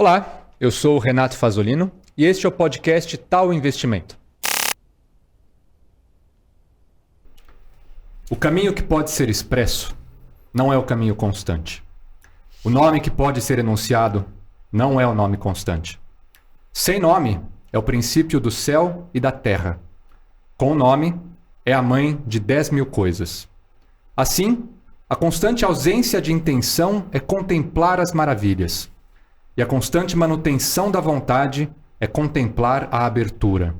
Olá, eu sou o Renato Fazolino e este é o podcast Tal Investimento. O caminho que pode ser expresso não é o caminho constante. O nome que pode ser enunciado não é o nome constante. Sem nome é o princípio do céu e da terra. Com nome é a mãe de 10.000 coisas. Assim, a constante ausência de intenção é contemplar as maravilhas. E a constante manutenção da vontade é contemplar a abertura.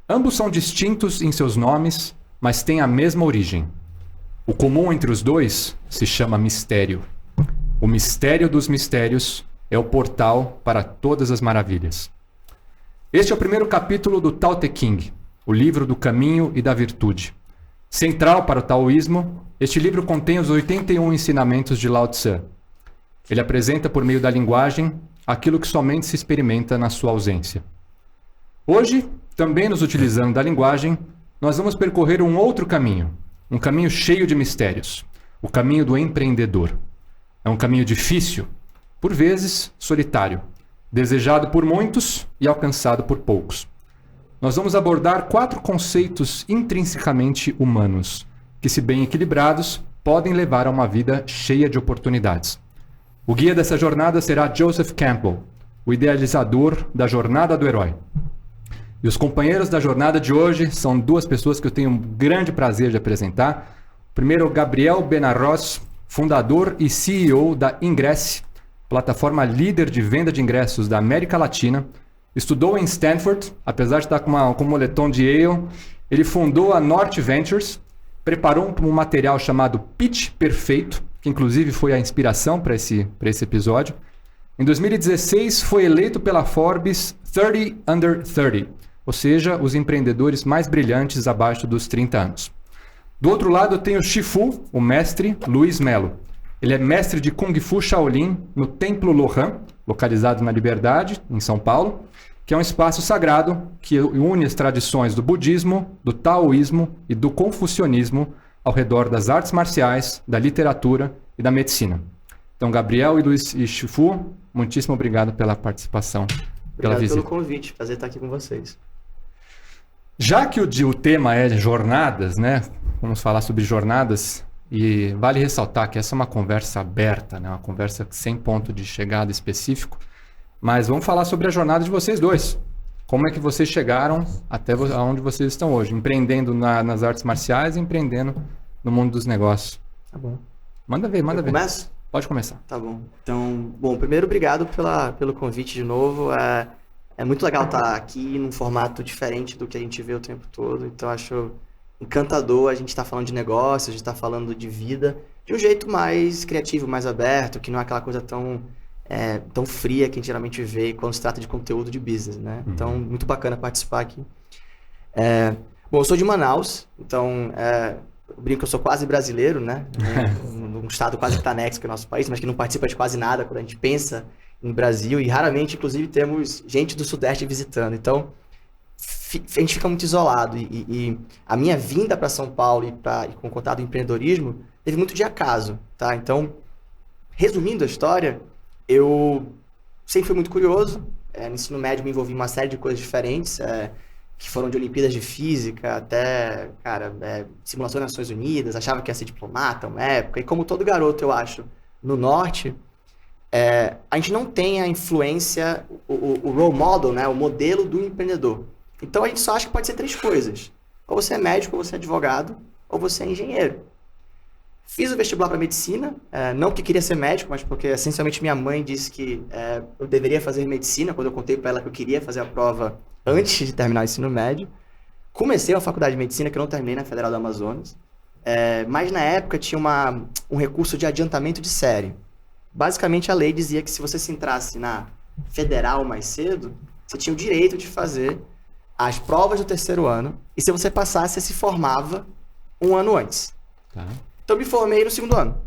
Ambos são distintos em seus nomes, mas têm a mesma origem. O comum entre os dois se chama mistério. O mistério dos mistérios é o portal para todas as maravilhas. Este é o primeiro capítulo do Tao Te Ching, o livro do caminho e da virtude. Central para o taoísmo, este livro contém os 81 ensinamentos de Lao Tse. Ele apresenta por meio da linguagem aquilo que somente se experimenta na sua ausência. Hoje, também nos utilizando da linguagem, nós vamos percorrer um outro caminho, um caminho cheio de mistérios, o caminho do empreendedor. É um caminho difícil, por vezes solitário, desejado por muitos e alcançado por poucos. Nós vamos abordar 4 conceitos intrinsecamente humanos, que, se bem equilibrados, podem levar a uma vida cheia de oportunidades. O guia dessa jornada será Joseph Campbell, o idealizador da Jornada do Herói. E os companheiros da jornada de hoje são 2 pessoas que eu tenho um grande prazer de apresentar. O primeiro é o Gabriel Benarroz, fundador e CEO da Ingresse, plataforma líder de venda de ingressos da América Latina. Estudou em Stanford, apesar de estar com um moletom de Yale. Ele fundou a North Ventures, preparou um material chamado Pitch Perfeito, que inclusive foi a inspiração para esse episódio. Em 2016, foi eleito pela Forbes 30 Under 30, ou seja, os empreendedores mais brilhantes abaixo dos 30 anos. Do outro lado, tem o Shifu, o mestre Luiz Melo. Ele é mestre de Kung Fu Shaolin no Templo Lohan, localizado na Liberdade, em São Paulo, que é um espaço sagrado que une as tradições do budismo, do taoísmo e do confucionismo ao redor das artes marciais, da literatura e da medicina. Então, Gabriel e Luiz e Shifu, muitíssimo obrigado pela participação, pela visita. Obrigado pelo convite, prazer estar aqui com vocês. Já que o tema é jornadas, né? Vamos falar sobre jornadas e vale ressaltar que essa é uma conversa aberta, né? Uma conversa sem ponto de chegada específico, mas vamos falar sobre a jornada de vocês dois. Como é que vocês chegaram até onde vocês estão hoje? Empreendendo nas artes marciais e empreendendo no mundo dos negócios. Tá bom. Manda ver. Começo? Pode começar. Tá bom. Então, primeiro, obrigado pelo convite de novo. É muito legal estar aqui num formato diferente do que a gente vê o tempo todo. Então, acho encantador a gente estar falando de negócios, a gente estar falando de vida de um jeito mais criativo, mais aberto, que não é aquela coisa tão fria que a gente geralmente vê quando se trata de conteúdo de business, né? Então, muito bacana participar aqui. Eu sou de Manaus, então eu brinco que eu sou quase brasileiro, né? Num estado quase que está anexo que é o nosso país, mas que não participa de quase nada quando a gente pensa em Brasil, e raramente, inclusive, temos gente do Sudeste visitando. Então, a gente fica muito isolado, e a minha vinda para São Paulo e com o contato do empreendedorismo teve muito de acaso, tá? Então, resumindo a história, eu sempre fui muito curioso. No ensino médio me envolvi em uma série de coisas diferentes, que foram de Olimpíadas de Física até, simulação das Nações Unidas. Achava que ia ser diplomata uma época. E como todo garoto, eu acho, no Norte, a gente não tem a influência, o role model, né, o modelo do empreendedor. Então a gente só acha que pode ser 3 coisas. Ou você é médico, ou você é advogado, ou você é engenheiro. Fiz o vestibular para medicina, não porque queria ser médico, mas porque essencialmente minha mãe disse que eu deveria fazer medicina, quando eu contei para ela que eu queria fazer a prova antes de terminar o ensino médio. Comecei a faculdade de medicina, que eu não terminei na Federal do Amazonas, mas na época tinha um recurso de adiantamento de série. Basicamente a lei dizia que se você se entrasse na Federal mais cedo, você tinha o direito de fazer as provas do 3º ano, e se você passasse, você se formava um ano antes. Tá. Então, eu me formei no 2º ano.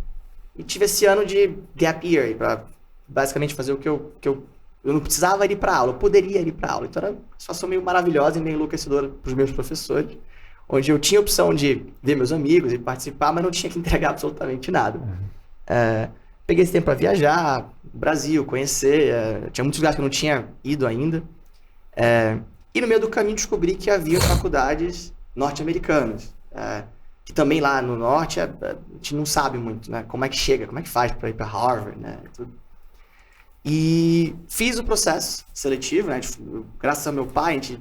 E tive esse ano de gap year, para basicamente fazer o que eu não precisava ir para aula, eu poderia ir para aula. Então, era uma situação meio maravilhosa e meio enlouquecedora para os meus professores, onde eu tinha a opção de ver meus amigos e participar, mas não tinha que entregar absolutamente nada. Peguei esse tempo para viajar, Brasil, conhecer. Tinha muitos lugares que eu não tinha ido ainda. E no meio do caminho descobri que havia faculdades norte-americanas. Que também lá no norte a gente não sabe muito, né? Como é que chega, como é que faz para ir para Harvard, né? Tudo. E fiz o processo seletivo, né? Graças ao meu pai, a gente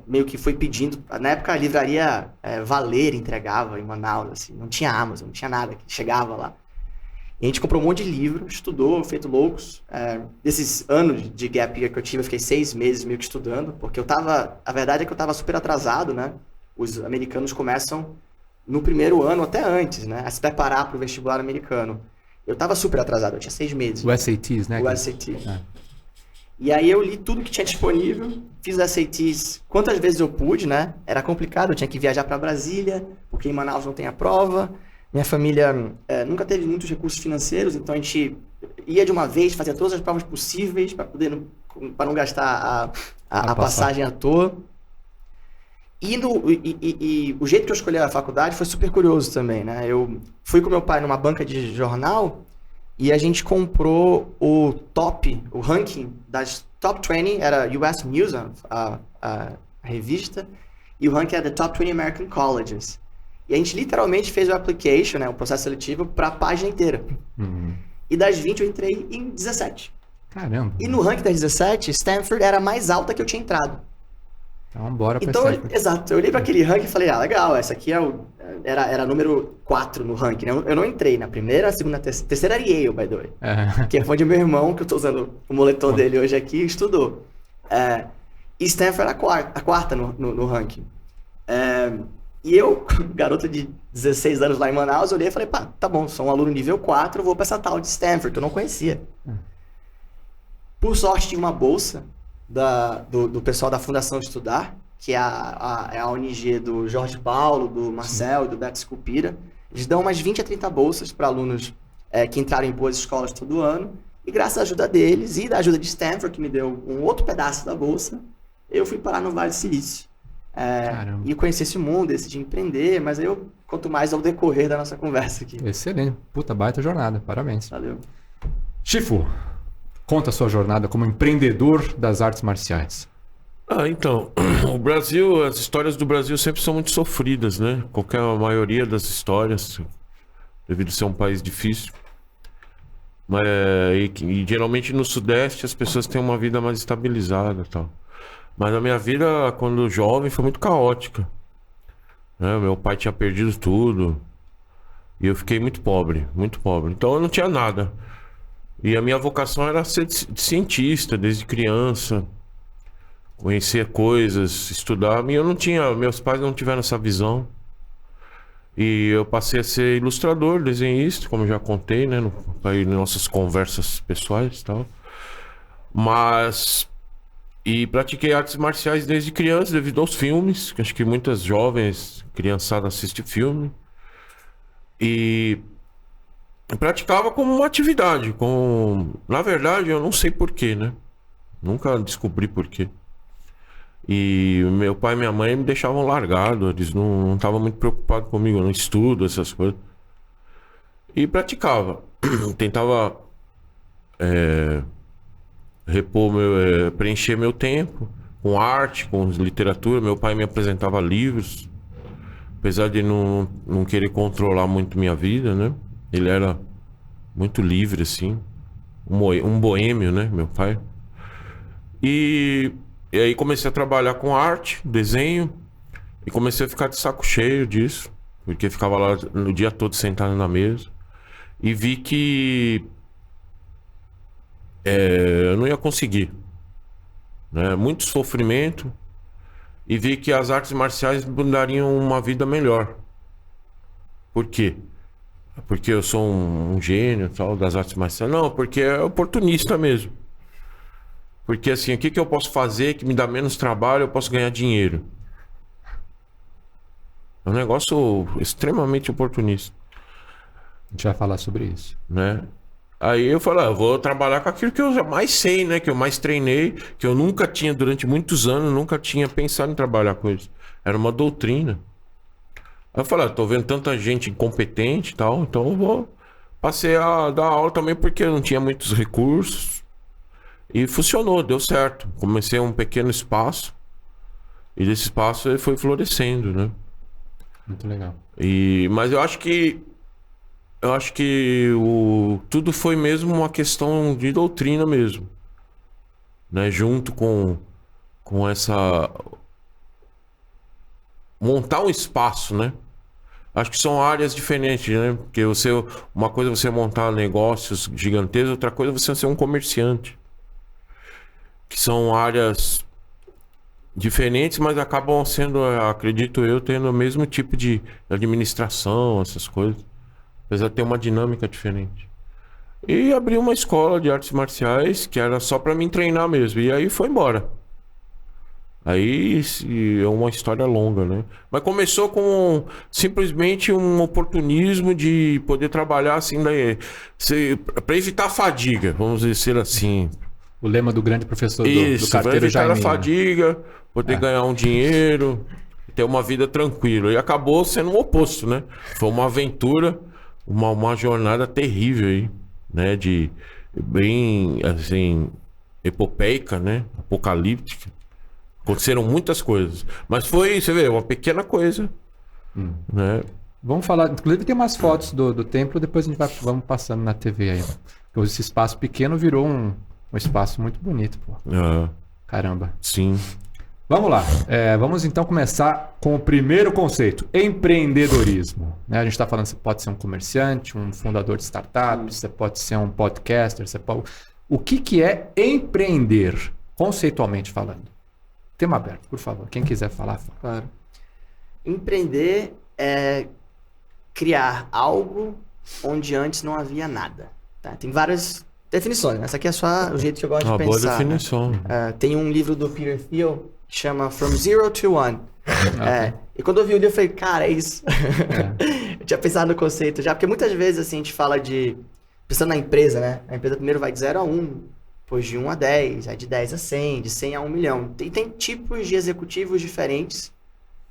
meio que foi pedindo. Na época a livraria Valer entregava em Manaus, assim, não tinha Amazon, não tinha nada que chegava lá. E a gente comprou um monte de livro, estudou, feito loucos. Desses anos de gap year que eu tive, eu fiquei 6 meses meio que estudando, porque a verdade é que eu estava super atrasado, né? Os americanos começam no primeiro ano, até antes, né? A se preparar para o vestibular americano. Eu estava super atrasado, eu tinha 6 meses. O SATs, né? O SAT. E aí eu li tudo que tinha disponível, fiz os SATs quantas vezes eu pude, né? Era complicado, eu tinha que viajar para Brasília, porque em Manaus não tem a prova. Minha família nunca teve muitos recursos financeiros, então a gente ia de uma vez, fazia todas as provas possíveis para não gastar a passagem à toa. E o jeito que eu escolhi a faculdade foi super curioso também, né? Eu fui com meu pai numa banca de jornal e a gente comprou o ranking das Top 20, era US News, a revista, e o ranking era the Top 20 American Colleges. E a gente literalmente fez o application, né, o processo seletivo, para a página inteira. E das 20 eu entrei em 17. Caramba. E no ranking das 17, Stanford era a mais alta que eu tinha entrado. Então, bora pra Stanford. Exato. Eu olhei para aquele ranking e falei, legal, essa aqui era número 4 no ranking, né? Eu não entrei na primeira, na segunda, na terceira era Yale, by the way. Que foi de meu irmão, que eu tô usando o moletom dele hoje aqui, estudou. E Stanford era a quarta no ranking. E eu, garoto de 16 anos lá em Manaus, olhei e falei, tá bom, sou um aluno nível 4, vou pra essa tal de Stanford, que eu não conhecia. Por sorte, tinha uma bolsa do pessoal da Fundação Estudar, que é a ONG do Jorge Paulo, do Marcel e do Beto Scupira. Eles dão umas 20 a 30 bolsas para alunos que entraram em boas escolas todo ano. E graças à ajuda deles e da ajuda de Stanford, que me deu um outro pedaço da bolsa, eu fui parar no Vale do Silício. E conheci esse mundo, decidi empreender, mas aí eu conto mais ao decorrer da nossa conversa aqui. Excelente. Puta, baita jornada. Parabéns. Valeu. Chifu, conta a sua jornada como empreendedor das artes marciais. Então, o Brasil, as histórias do Brasil sempre são muito sofridas, né? A maioria das histórias, devido a ser um país difícil. E geralmente no Sudeste as pessoas têm uma vida mais estabilizada e tal. Mas a minha vida, quando jovem, foi muito caótica. Meu pai tinha perdido tudo. E eu fiquei muito pobre, muito pobre. Então eu não tinha nada. E a minha vocação era ser cientista desde criança. Conhecer coisas, estudar. E eu não tinha, meus pais não tiveram essa visão. E eu passei a ser ilustrador, desenhista, como eu já contei, né? Aí, nas nossas conversas pessoais e tal. E pratiquei artes marciais desde criança, devido aos filmes, que acho que muitas jovens, criançadas assistem filme. E praticava como uma atividade. Na verdade, eu não sei porquê, né? Nunca descobri porquê. E meu pai e minha mãe me deixavam largado, eles não estavam muito preocupados comigo, no estudo, essas coisas. E praticava. Tentava preencher meu tempo com arte, com literatura. Meu pai me apresentava livros, apesar de não querer controlar muito minha vida, né? Ele era muito livre, assim, um boêmio, né, meu pai. E aí comecei a trabalhar com arte, desenho, e comecei a ficar de saco cheio disso, porque ficava lá no dia todo sentado na mesa, e vi que eu não ia conseguir, né? Muito sofrimento, e vi que as artes marciais me dariam uma vida melhor. Por quê? Porque eu sou um gênio tal, das artes marciais? Não, porque é oportunista mesmo. Porque assim, o que eu posso fazer que me dá menos trabalho, eu posso ganhar dinheiro? É um negócio extremamente oportunista. A gente vai falar sobre isso. Né? Aí eu falei, eu vou trabalhar com aquilo que eu mais sei, né? Que eu mais treinei, que eu nunca tinha, durante muitos anos, nunca tinha pensado em trabalhar com isso. Era uma doutrina. Aí eu falei, tô vendo tanta gente incompetente e tal, então eu vou passei a dar aula também porque eu não tinha muitos recursos. E funcionou, deu certo. Comecei um pequeno espaço. E desse espaço ele foi florescendo, né? Muito legal. Mas eu acho que tudo foi mesmo uma questão de doutrina mesmo, né? Junto com essa montar um espaço, né? Acho que são áreas diferentes, né? Porque uma coisa é você montar negócios gigantescos, outra coisa é você ser um comerciante, que são áreas diferentes, mas acabam sendo, acredito eu, tendo o mesmo tipo de administração, essas coisas. Apesar de ter uma dinâmica diferente. E abri uma escola de artes marciais que era só pra mim treinar mesmo. E aí foi embora. Aí é uma história longa, né? Mas começou com simplesmente um oportunismo de poder trabalhar assim, pra evitar a fadiga, vamos dizer assim. O lema do grande professor do Isso, carteiro pra evitar Jaime. a fadiga, poder ganhar um dinheiro, ter uma vida tranquila. E acabou sendo o oposto, né? Foi uma aventura, uma jornada terrível aí, né? Bem, assim, epopeica, né? Apocalíptica. Aconteceram muitas coisas. Mas foi, você vê, uma pequena coisa, né? Vamos falar, inclusive tem umas fotos do templo, depois a gente vamos passando na TV aí. Esse espaço pequeno virou um espaço muito bonito, pô. Caramba. Sim. Vamos lá. Vamos então começar com o primeiro conceito: empreendedorismo. Né? A gente está falando que você pode ser um comerciante, um fundador de startup, você pode ser um podcaster. O que é empreender, conceitualmente falando? Tema aberto, por favor. Quem quiser falar, fala. Claro. Empreender é criar algo onde antes não havia nada. Tá? Tem várias definições. Essa aqui é só o jeito que eu gosto de pensar. Boa definição. Né? Tem um livro do Peter Thiel que chama From Zero to One. E quando eu vi o livro, eu falei, cara, é isso. Eu tinha pensado no conceito já, porque muitas vezes assim, a gente fala pensando na empresa, né? A empresa primeiro vai de 0 a 1, depois de 1 a 10, aí de 10 a 100, de 100 a 1 milhão. Tem tipos de executivos diferentes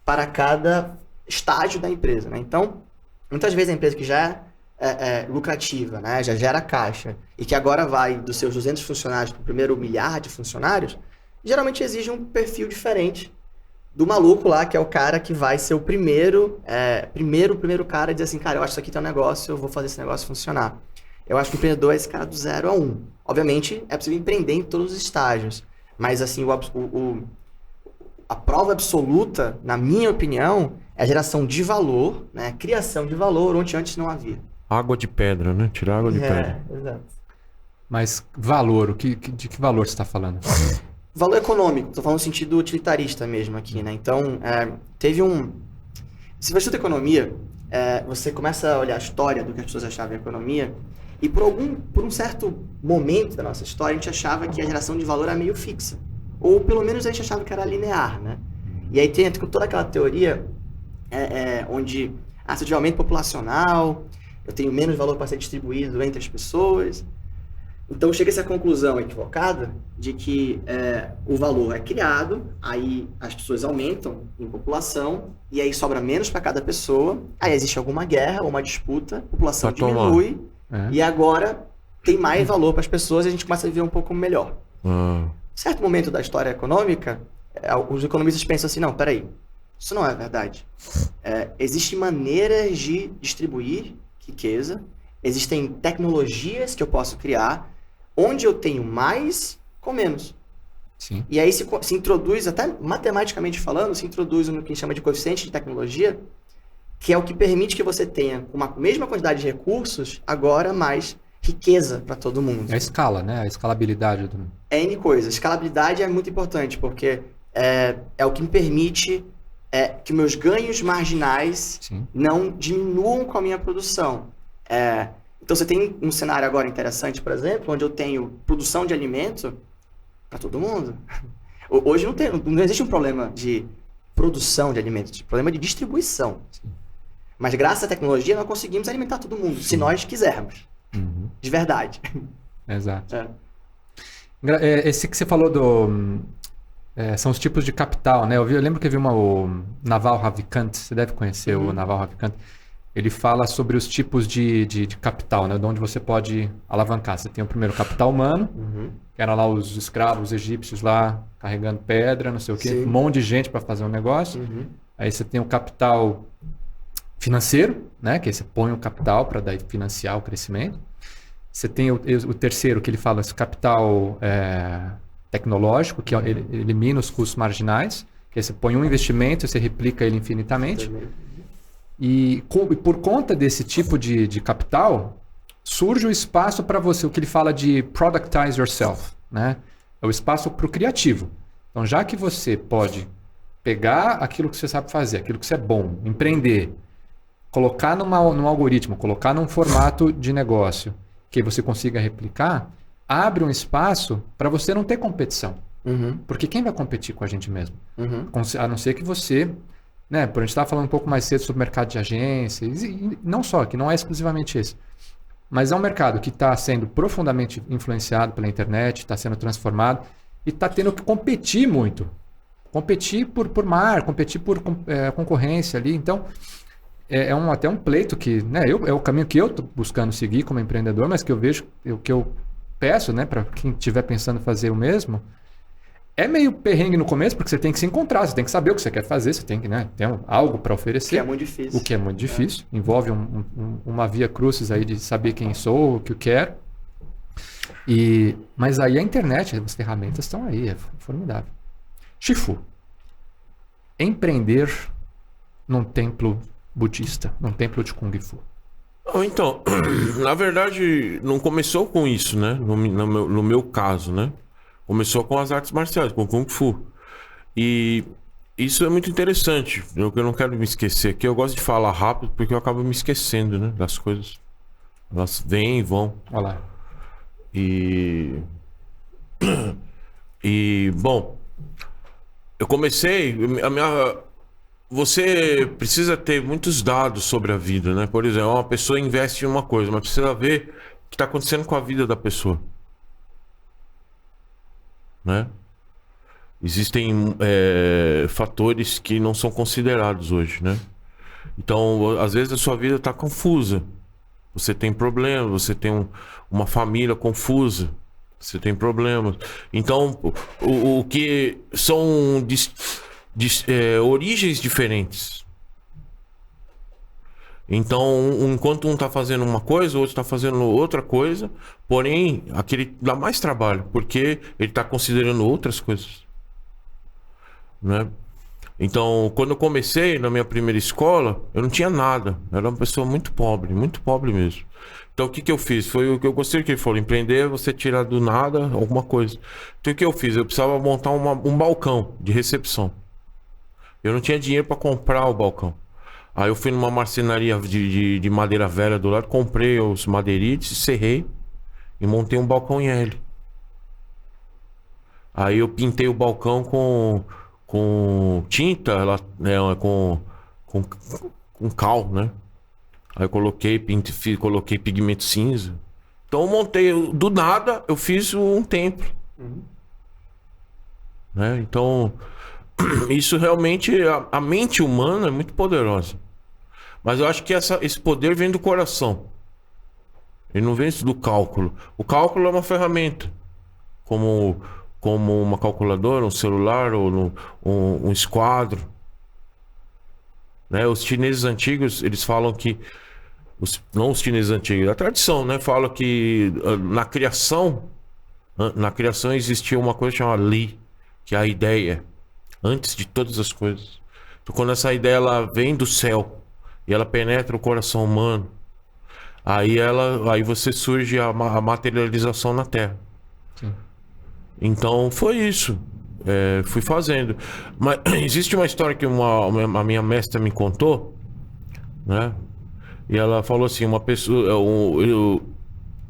para cada estágio da empresa, né? Então, muitas vezes a empresa que já é lucrativa, né? Já gera caixa, e que agora vai dos seus 200 funcionários para o primeiro milhar de funcionários, geralmente exige um perfil diferente do maluco lá, que é o cara que vai ser o primeiro cara a dizer assim, cara, eu acho que isso aqui tem um negócio, eu vou fazer esse negócio funcionar. Eu acho que o empreendedor é esse cara do 0 a 1. Obviamente, é possível empreender em todos os estágios, mas assim, a prova absoluta, na minha opinião, é a geração de valor, né? Criação de valor onde antes não havia. Água de pedra, né? Tirar água de pedra. Exato. Mas valor, de que valor você está falando? Valor econômico, estou falando no sentido utilitarista mesmo aqui, né? Então, se você estuda economia, você começa a olhar a história do que as pessoas achavam em economia, e por um certo momento da nossa história, a gente achava que a geração de valor era meio fixa. Ou pelo menos a gente achava que era linear, né? E aí tem toda aquela teoria onde se eu tiver aumento populacional, eu tenho menos valor para ser distribuído entre as pessoas. Então chega-se à conclusão equivocada de que o valor é criado, aí as pessoas aumentam em população, e aí sobra menos para cada pessoa, aí existe alguma guerra ou uma disputa, a população diminui, e agora tem mais valor para as pessoas e a gente começa a viver um pouco melhor. Em certo momento da história econômica, os economistas pensam assim, não, peraí, isso não é verdade. Existem maneiras de distribuir riqueza, existem tecnologias que eu posso criar, onde eu tenho mais com menos. Sim. E aí se introduz, até matematicamente falando, se introduz no que a gente chama de coeficiente de tecnologia, que é o que permite que você tenha, com a mesma quantidade de recursos, agora mais riqueza para todo mundo. É a escala, né? A escalabilidade. É N coisas. Escalabilidade é muito importante, porque é o que me permite que meus ganhos marginais não diminuam com a minha produção. Então, você tem um cenário agora interessante, por exemplo, onde eu tenho produção de alimento para todo mundo. Hoje não existe um problema de produção de alimentos, existe um problema de distribuição. Sim. Mas graças à tecnologia, nós conseguimos alimentar todo mundo, se nós quisermos. De verdade. Exato. Esse que você falou são os tipos de capital, né? Eu lembro que eu vi o Naval Ravikant, você deve conhecer o Naval Ravikant. ele fala sobre os tipos de capital, né? De onde você pode alavancar. Você tem o primeiro capital humano, que era lá os escravos egípcios lá carregando pedra, não sei o quê, Sim. um monte de gente para fazer um negócio. Aí você tem o capital financeiro, né? Que aí você põe o capital para daí financiar o crescimento. Você tem o terceiro, que ele fala esse capital tecnológico, que ele elimina os custos marginais, que aí você põe um investimento e você replica ele infinitamente. E por conta desse tipo de capital, surge o espaço para você, o que ele fala de productize yourself, né? É o espaço para o criativo. Então, já que você pode pegar aquilo que você sabe fazer, aquilo que você é bom, empreender, colocar num algoritmo, colocar num formato de negócio que você consiga replicar, abre um espaço para você não ter competição. Porque quem vai competir com a gente mesmo? A não ser que você... Né, por a gente estava falando um pouco mais cedo sobre o mercado de agências, e não só, que não é exclusivamente esse. Mas é um mercado que está sendo profundamente influenciado pela internet, está sendo transformado e está tendo que competir muito. Competir por mar, competir por concorrência ali. Então, até um pleito que, né, é o caminho que eu estou buscando seguir como empreendedor, mas que eu vejo, que eu peço, né, para quem estiver pensando fazer o mesmo. É meio perrengue no começo, porque você tem que se encontrar, você tem que saber o que você quer fazer, você tem que, né, ter algo para oferecer. O que é muito difícil. O que é muito difícil. Envolve uma via crucis aí de saber quem sou, o que eu quero. Mas aí a internet, as ferramentas estão aí, é formidável. Shifu. Empreender num templo budista, num templo de Kung Fu. Então, na verdade, não começou com isso, né? No meu caso, né? Começou com as artes marciais, com o Kung Fu. E isso é muito interessante. Eu não quero me esquecer aqui. Eu gosto de falar rápido porque eu acabo me esquecendo, né, das coisas. Elas vêm e vão. Olha lá. Bom, eu comecei... Você precisa ter muitos dados sobre a vida, né? Por exemplo, uma pessoa investe em uma coisa, mas precisa ver o que está acontecendo com a vida da pessoa. Né? Existem fatores que não são considerados hoje, né? Então, às vezes a sua vida está confusa. Você tem problemas, você tem uma família confusa, você tem problemas. Então, o que são origens diferentes. Então, enquanto um está fazendo uma coisa, o outro está fazendo outra coisa, porém, aquele dá mais trabalho, porque ele está considerando outras coisas. Né? Então, quando eu comecei na minha primeira escola, eu não tinha nada. Eu era uma pessoa muito pobre mesmo. Então, o que eu fiz? Foi o que eu gostei que ele falou: empreender é você tirar do nada alguma coisa. Então, o que eu fiz? Eu precisava montar um balcão de recepção. Eu não tinha dinheiro para comprar o balcão. Aí eu fui numa marcenaria de madeira velha do lado, comprei os madeirites, serrei e montei um balcão em L. Aí eu pintei o balcão com tinta, com cal, né? Aí eu coloquei pigmento cinza. Então eu montei, do nada, eu fiz um templo. Né? Então, isso realmente, a mente humana é muito poderosa. Mas eu acho que esse poder vem do coração. Ele não vem do cálculo. O cálculo é uma ferramenta. Como uma calculadora, um celular ou um esquadro. Né? Os chineses antigos, eles falam que... não os chineses antigos, a tradição, né? Fala que na criação existia uma coisa chamada Li, que é a ideia. Antes de todas as coisas. Então, quando essa ideia ela vem do céu e ela penetra o coração humano, aí você surge a materialização na Terra. Sim. Então foi isso. Fui fazendo. Mas existe uma história que a minha mestra me contou, né? E ela falou assim: uma pessoa,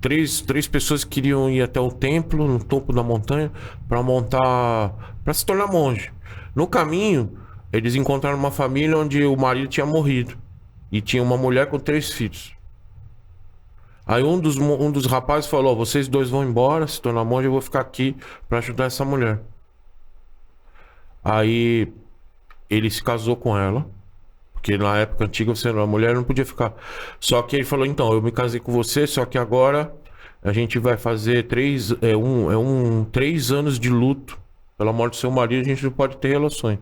três pessoas queriam ir até o templo no topo da montanha para se tornar monge. No caminho, eles encontraram uma família onde o marido tinha morrido e tinha uma mulher com 3 filhos. Aí um dos rapazes falou: vocês dois vão embora, se tornar monge, eu vou ficar aqui para ajudar essa mulher. Aí ele se casou com ela, Porque na época antiga a mulher não podia ficar. Só que ele falou, então, eu me casei com você, só que agora a gente vai fazer 3 anos de luto pela morte do seu marido, a gente não pode ter relações.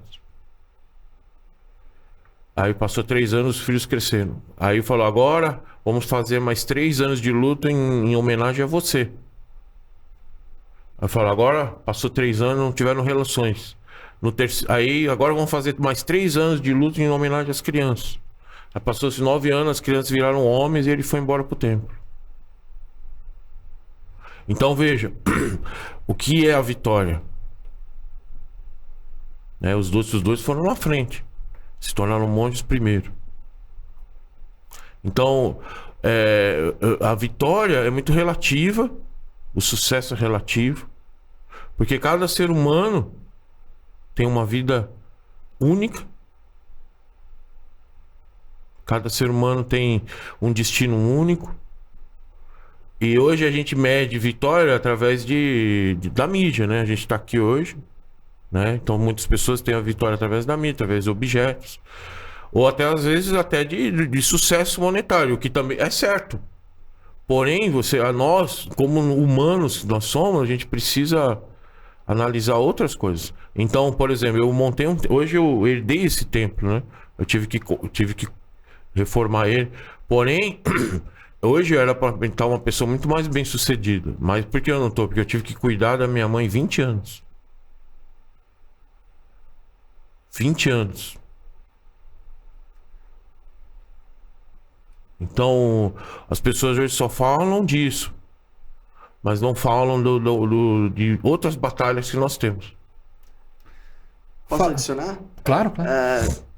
Aí passou 3 anos, os filhos cresceram. Aí falou, agora vamos fazer mais 3 anos de luto em homenagem a você. Aí falou, agora passou 3 anos, não tiveram relações. Aí agora vamos fazer mais 3 anos de luto em homenagem às crianças. Aí passou-se 9 anos, as crianças viraram homens e ele foi embora pro templo. Então veja, o que é a vitória? Né, os dois foram na frente. Se tornaram monges primeiro. Então, a vitória é muito relativa. O sucesso é relativo. Porque cada ser humano tem uma vida única. Cada ser humano tem um destino único. E hoje a gente mede vitória através da mídia, né? A gente está aqui hoje, né? Então muitas pessoas têm a vitória através da mídia, através de objetos. Ou até às vezes até de sucesso monetário, o que também é certo. Porém, nós, como humanos nós somos, a gente precisa analisar outras coisas. Então, por exemplo, hoje eu herdei esse templo, né? Eu tive que reformar ele. Porém, hoje eu era para estar uma pessoa muito mais bem sucedida. Mas por que eu não estou? Porque eu tive que cuidar da minha mãe 20 anos. 20 anos. Então, as pessoas hoje só falam disso. Mas não falam de outras batalhas que nós temos. Posso adicionar? Claro, claro.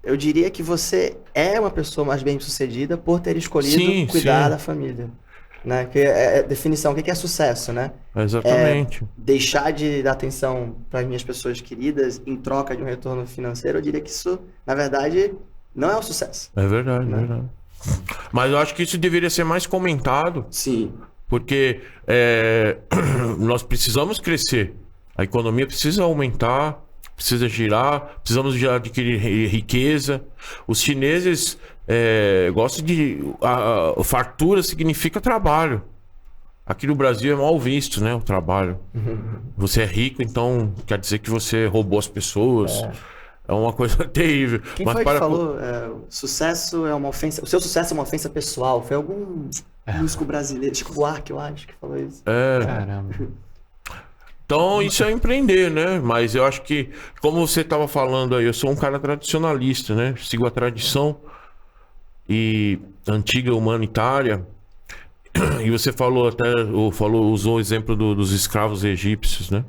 Eu diria que você é uma pessoa mais bem-sucedida por ter escolhido cuidar da família. Né? Que é a definição. O que é sucesso, né? Exatamente. Deixar de dar atenção para as minhas pessoas queridas em troca de um retorno financeiro, eu diria que isso, na verdade, não é um sucesso. É verdade, né? É verdade. Mas eu acho que isso deveria ser mais comentado. Sim. Porque nós precisamos crescer. A economia precisa aumentar, precisa girar, precisamos de adquirir riqueza. Os chineses gostam de... fartura significa trabalho. Aqui no Brasil é mal visto, né? O trabalho. Você é rico, então quer dizer que você roubou as pessoas. É uma coisa terrível. Quem foi que falou? Sucesso é uma ofensa. O seu sucesso é uma ofensa pessoal. Foi algum músico brasileiro, Chico Buarque, eu acho, que falou isso. Caramba. Então, isso é empreender, né? Mas eu acho que, como você estava falando aí, eu sou um cara tradicionalista, né? Sigo a tradição antiga humanitária. E você falou usou o exemplo dos escravos egípcios, né?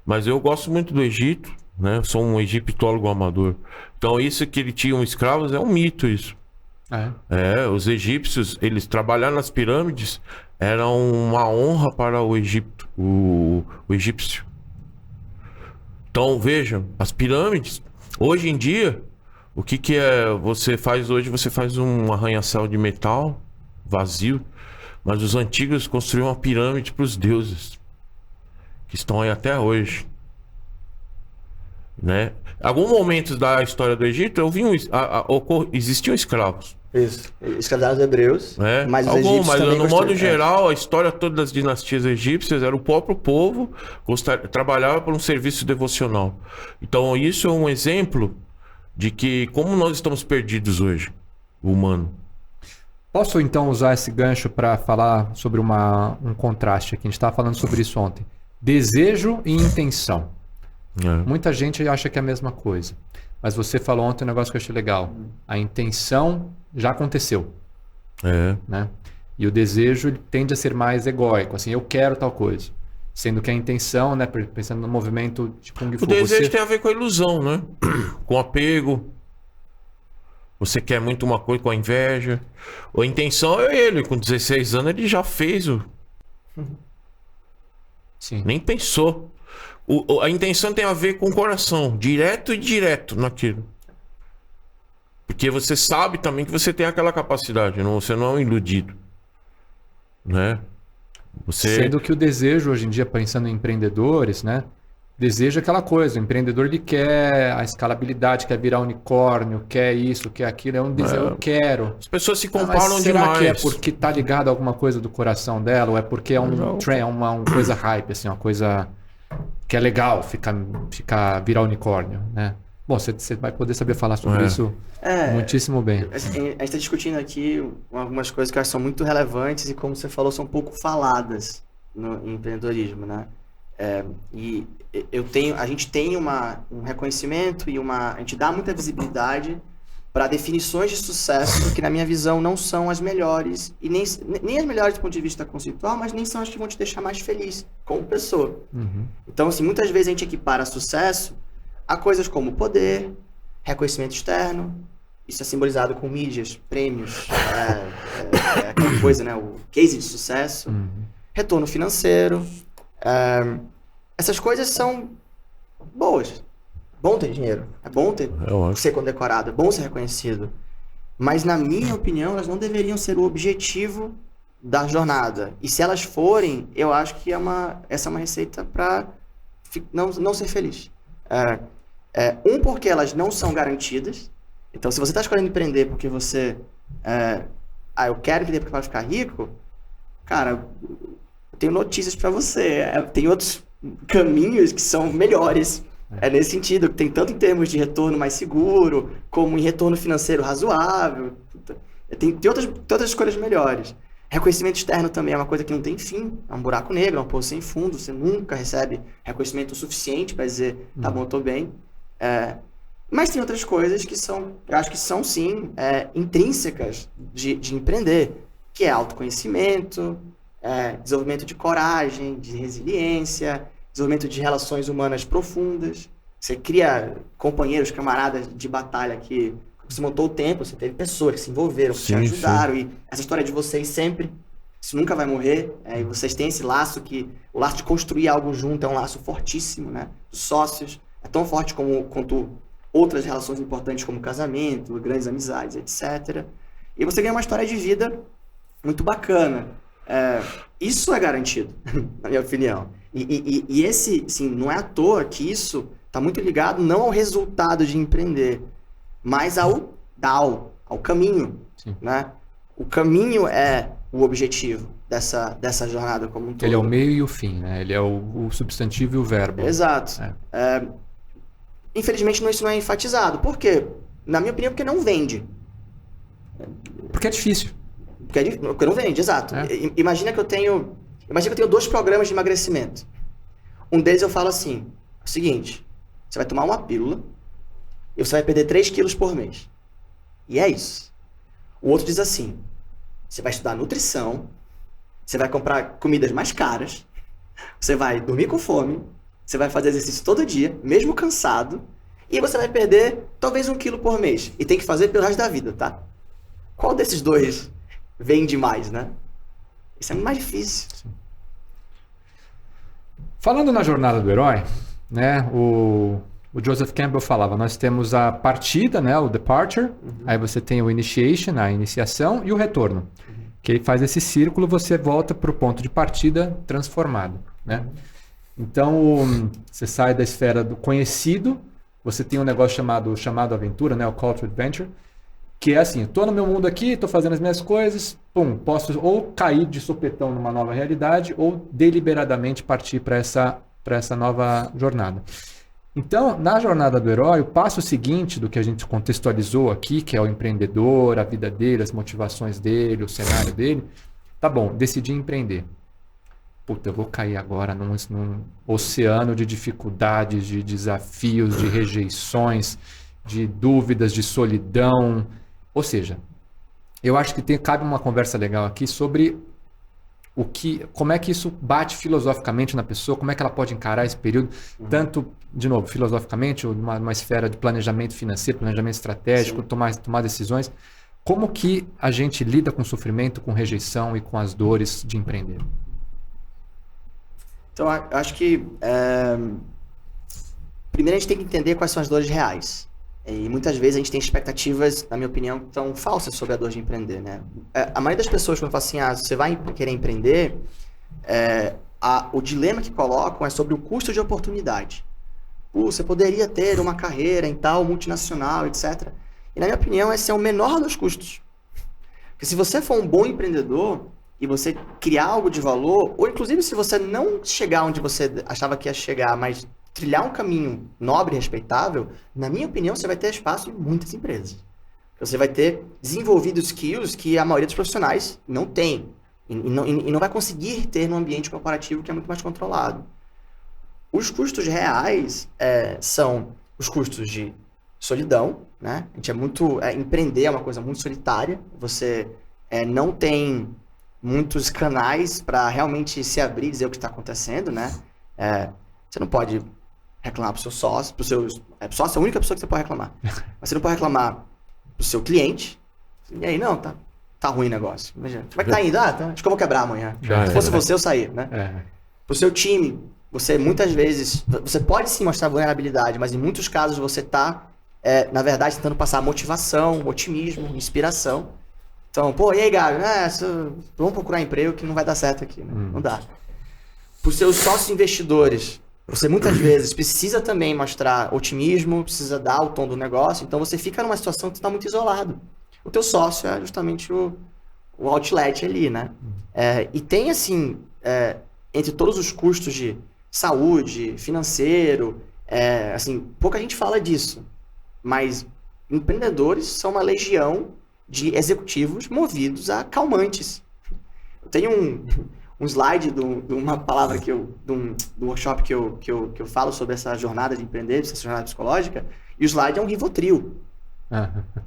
Mas eu gosto muito do Egito, né? Eu sou um egiptólogo amador. Então, isso que eles tinham escravos é um mito, isso. Os egípcios, eles trabalhar nas pirâmides era uma honra para o Egito, o egípcio. Então, vejam, as pirâmides, hoje em dia, o que você faz hoje? Você faz um arranha-céu de metal vazio, mas os antigos construíam uma pirâmide para os deuses, que estão aí até hoje. Né? Em algum momento da história do Egito, eu vi existiam escravos. Isso. Escravizaram os hebreus, mas os egípcios mas também no modo geral, a história toda das dinastias egípcias era o próprio povo trabalhava por um serviço devocional. Então isso é um exemplo de que como nós estamos perdidos hoje, o humano. Posso então usar esse gancho para falar sobre um contraste aqui? A gente estava falando sobre isso ontem. Desejo e intenção. Muita gente acha que é a mesma coisa. Mas você falou ontem um negócio que eu achei legal. A intenção já aconteceu. Né? E o desejo ele tende a ser mais egóico. Assim, eu quero tal coisa. Sendo que a intenção, né, pensando no movimento de Kung Fu... O desejo tem a ver com a ilusão, né? Com apego. Você quer muito uma coisa com a inveja. A intenção é ele. Com 16 anos ele já fez o... Sim. Nem pensou. A intenção tem a ver com o coração, direto e direto naquilo. Porque você sabe também que você tem aquela capacidade, você não é um iludido. Né? Sendo que o desejo hoje em dia, pensando em empreendedores, né? deseja aquela coisa. O empreendedor, ele quer a escalabilidade, quer virar unicórnio, quer isso, quer aquilo. É um desejo, eu quero. As pessoas se Mas comparam será demais. que é porque tá ligado a alguma coisa do coração dela? Ou é porque é um trend, uma coisa hype, assim, uma coisa que é legal virar unicórnio, né? Bom, você vai poder saber falar sobre isso muitíssimo bem. A gente está discutindo aqui algumas coisas que eu acho que são muito relevantes e, como você falou, são pouco faladas no empreendedorismo, né? E a gente tem um reconhecimento e a gente dá muita visibilidade para definições de sucesso que, na minha visão, não são as melhores, e nem as melhores do ponto de vista conceitual, mas nem são as que vão te deixar mais feliz como pessoa. Uhum. Então, assim, muitas vezes a gente equipara sucesso a coisas como poder, reconhecimento externo, isso é simbolizado com mídias, prêmios, aquela coisa, né? O case de sucesso, retorno financeiro. Essas coisas são boas. Bom ter dinheiro, é bom ser condecorado, é bom ser reconhecido. Mas, na minha opinião, elas não deveriam ser o objetivo da jornada. E se elas forem, eu acho que essa é uma receita para não ser feliz. Porque elas não são garantidas. Então, se você está escolhendo empreender porque você... eu quero empreender porque vai ficar rico, cara, eu tenho notícias para você. Tem outros caminhos que são melhores. Nesse sentido, tem tanto em termos de retorno mais seguro, como em retorno financeiro razoável. Tem outras escolhas melhores. Reconhecimento externo também é uma coisa que não tem fim. É um buraco negro, é um poço sem fundo. Você nunca recebe reconhecimento suficiente para dizer, tá bom, eu tô bem. Mas tem outras coisas que eu acho que são sim intrínsecas de empreender, que é autoconhecimento, desenvolvimento de coragem, de resiliência, desenvolvimento de relações humanas profundas. Você cria companheiros, camaradas de batalha que você montou o tempo, você teve pessoas que se envolveram, que te ajudaram. E essa história de vocês sempre, isso nunca vai morrer. E vocês têm esse laço o laço de construir algo junto é um laço fortíssimo, né? Dos sócios. É tão forte quanto outras relações importantes como casamento, grandes amizades, etc. E você ganha uma história de vida muito bacana. Isso é garantido, na minha opinião. E esse, sim, não é à toa que isso está muito ligado não ao resultado de empreender, mas ao DAO, ao caminho, né? O caminho é o objetivo dessa jornada como um todo. Ele é o meio e o fim, né? Ele é o substantivo e o verbo. Exato. Infelizmente, isso não é enfatizado. Por quê? Na minha opinião, porque não vende. Porque é difícil. Porque não vende, exato. Imagina que eu tenho 2 programas de emagrecimento. Um deles eu falo assim, é o seguinte, você vai tomar uma pílula e você vai perder 3 quilos por mês. E é isso. O outro diz assim, você vai estudar nutrição, você vai comprar comidas mais caras, você vai dormir com fome, você vai fazer exercício todo dia, mesmo cansado, e você vai perder talvez 1 quilo por mês. E tem que fazer pelo resto da vida, tá? Qual desses dois vende mais, né? Isso é muito mais difícil. Sim. Falando na jornada do herói, né? O Joseph Campbell falava, nós temos a partida, né? O departure, aí você tem o initiation, a iniciação, e o retorno. Que ele faz esse círculo, você volta para o ponto de partida transformado, né? Então, você sai da esfera do conhecido, você tem um negócio chamado aventura, né? O Call to Adventure, que é assim, estou no meu mundo aqui, estou fazendo as minhas coisas, posso ou cair de sopetão numa nova realidade ou deliberadamente partir para essa nova jornada. Então, na jornada do herói, o passo seguinte do que a gente contextualizou aqui, que é o empreendedor, a vida dele, as motivações dele, o cenário dele, tá bom, decidi empreender. Puta, eu vou cair agora num oceano de dificuldades, de desafios, de rejeições, de dúvidas, de solidão. Ou seja, eu acho que cabe uma conversa legal aqui sobre como é que isso bate filosoficamente na pessoa, como é que ela pode encarar esse período, tanto, de novo, filosoficamente, numa esfera de planejamento financeiro, planejamento estratégico, tomar decisões. Como que a gente lida com sofrimento, com rejeição e com as dores de empreender? Então, eu acho que primeiro a gente tem que entender quais são as dores reais. E muitas vezes a gente tem expectativas, na minha opinião, tão falsas sobre a dor de empreender, né? A maioria das pessoas, quando fala assim, você vai querer empreender, o dilema que colocam é sobre o custo de oportunidade. você poderia ter uma carreira em tal multinacional, etc. E na minha opinião, esse é o menor dos custos. Porque se você for um bom empreendedor e você criar algo de valor, ou inclusive se você não chegar onde você achava que ia chegar, mas trilhar um caminho nobre e respeitável, na minha opinião, você vai ter espaço em muitas empresas. Você vai ter desenvolvido skills que a maioria dos profissionais não tem. E não vai conseguir ter num ambiente corporativo que é muito mais controlado. Os custos reais são os custos de solidão, né? A gente empreender é uma coisa muito solitária. Você não tem muitos canais para realmente se abrir e dizer o que está acontecendo, né? Você não pode reclamar para o seu sócio, sócio é a única pessoa que você pode reclamar. Mas você não pode reclamar pro seu cliente. E aí, não, tá ruim o negócio. Imagina, como é que tá indo? Acho que eu vou quebrar amanhã. Se fosse você, eu sair, né? Pro seu time, você muitas vezes, você pode sim mostrar vulnerabilidade, mas em muitos casos você tá, na verdade, tentando passar motivação, otimismo, inspiração. Então, e aí, Gabi, vamos procurar emprego que não vai dar certo aqui, né? Não dá. Pros seus sócios investidores, você muitas vezes precisa também mostrar otimismo, precisa dar o tom do negócio, então você fica numa situação que você está muito isolado. O teu sócio é justamente o outlet ali, né? E tem, assim, entre todos os custos de saúde, financeiro, assim, pouca gente fala disso, mas empreendedores são uma legião de executivos movidos a calmantes. Eu tenho um slide de uma palavra do workshop que eu falo sobre essa jornada de empreender, essa jornada psicológica, e o slide é um Rivotril.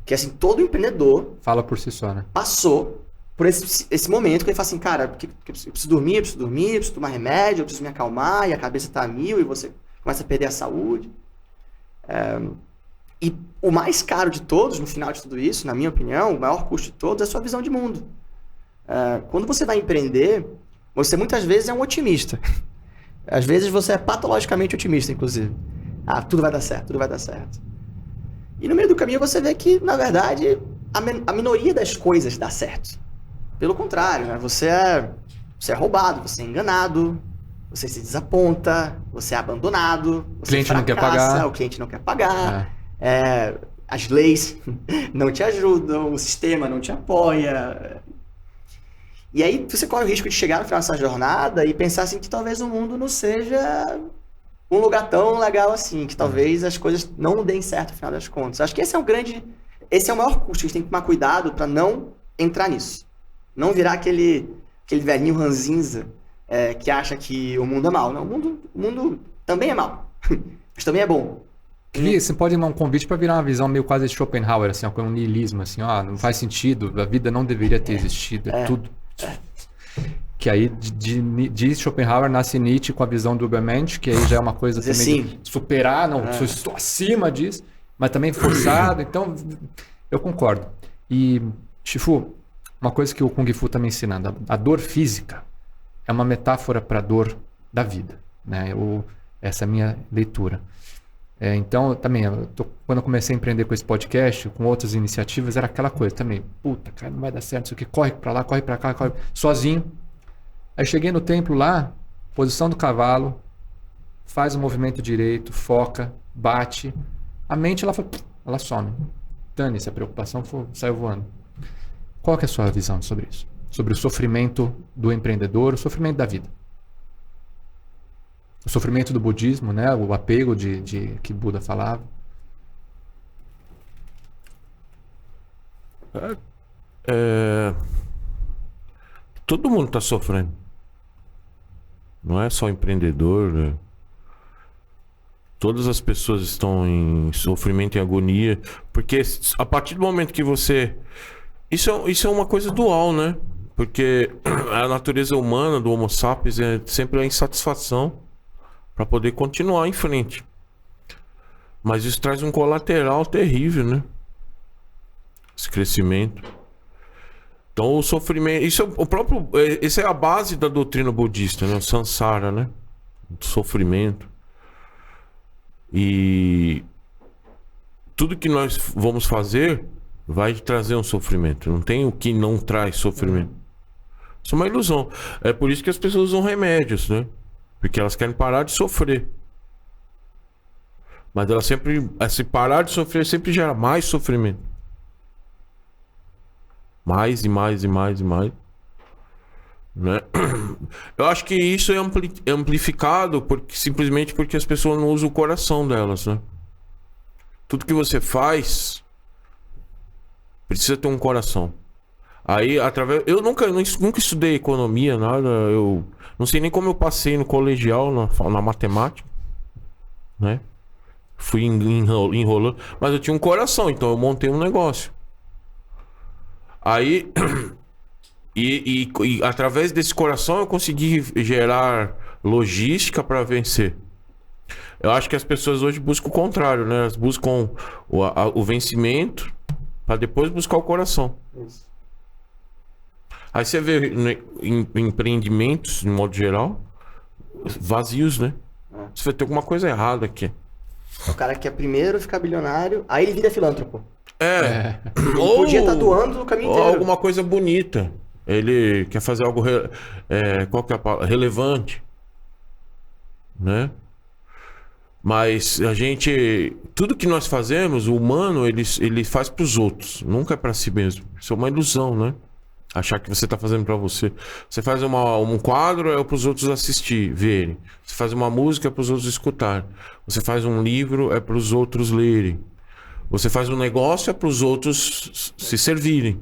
Que assim, todo empreendedor fala por si só, né? Passou por esse momento que ele fala assim, cara, eu preciso dormir, eu preciso tomar remédio, eu preciso me acalmar, e a cabeça tá a mil, e você começa a perder a saúde. E o mais caro de todos, no final de tudo isso, na minha opinião, o maior custo de todos é a sua visão de mundo. Quando você vai empreender, você muitas vezes é um otimista. Às vezes você é patologicamente otimista, inclusive. Tudo vai dar certo, tudo vai dar certo. E no meio do caminho você vê que, na verdade, a minoria das coisas dá certo. Pelo contrário, né? Você é roubado, você é enganado, você se desaponta, você é abandonado, você cliente não quer pagar. O cliente não quer pagar, as leis não te ajudam, o sistema não te apoia. E aí você corre o risco de chegar no final dessa jornada e pensar assim que talvez o mundo não seja um lugar tão legal assim, que talvez as coisas não deem certo no final das contas. Acho que esse é o maior custo, a gente tem que tomar cuidado para não entrar nisso. Não virar aquele velhinho ranzinza que acha que o mundo é mau. Não, o mundo também é mau, mas também é bom. Você pode dar um convite para virar uma visão meio quase de Schopenhauer, assim, um niilismo, assim, não faz sentido, a vida não deveria ter existido, tudo. Que aí de Schopenhauer nasce Nietzsche com a visão do Übermensch, que aí já é uma coisa também assim, de superar, estou acima disso, mas também forçado, então eu concordo. E, Shifu, uma coisa que o Kung Fu está me ensinando, a dor física é uma metáfora para a dor da vida, né? Essa é a minha leitura. Então, também, quando eu comecei a empreender com esse podcast, com outras iniciativas, era aquela coisa também. Puta, cara, não vai dar certo isso aqui. Corre pra lá, corre pra cá, corre sozinho. Aí cheguei no templo lá, posição do cavalo, faz o movimento direito, foca, bate. A mente, ela some. Dane-se, a preocupação saiu voando. Qual que é a sua visão sobre isso? Sobre o sofrimento do empreendedor, o sofrimento da vida? O sofrimento do budismo, né? O apego que Buda falava. Todo mundo está sofrendo. Não é só empreendedor, né? Todas as pessoas estão em sofrimento e agonia. Porque a partir do momento que você... Isso é uma coisa dual, né? Porque a natureza humana do Homo sapiens é sempre a insatisfação para poder continuar em frente. Mas isso traz um colateral terrível, né? Esse crescimento. Então o sofrimento, isso é a base da doutrina budista, né? O samsara, né? O sofrimento. E tudo que nós vamos fazer vai trazer um sofrimento. Não tem o que não traz sofrimento. Isso é uma ilusão. É por isso que as pessoas usam remédios, né? Porque elas querem parar de sofrer. Mas ela sempre, se parar de sofrer, sempre gera mais sofrimento. Mais e mais e mais e mais. Né? Eu acho que isso é amplificado simplesmente porque as pessoas não usam o coração delas, né? Tudo que você faz precisa ter um coração. Aí, eu nunca estudei economia, nada. Eu não sei nem como eu passei no colegial, na matemática, né? Fui enrolando, mas eu tinha um coração, então eu montei um negócio. Aí, e através desse coração eu consegui gerar logística para vencer. Eu acho que as pessoas hoje buscam o contrário, né? Elas buscam o vencimento para depois buscar o coração. Isso. Aí você vê, né, empreendimentos, de modo geral, vazios, né? Você vai ter alguma coisa errada aqui. O cara quer primeiro ficar bilionário, aí ele vira filântropo. Ele Ou podia estar doando o caminho inteiro. alguma coisa bonita. Ele quer fazer algo qual que é a palavra? Relevante, né? Mas tudo que nós fazemos, o humano, ele faz para os outros, nunca é para si mesmo. Isso é uma ilusão, né? Achar que você está fazendo para você. Você faz um quadro, é para os outros assistir, verem. Você faz uma música, é para os outros escutar. Você faz um livro, é para os outros lerem. Você faz um negócio, é para os outros se servirem.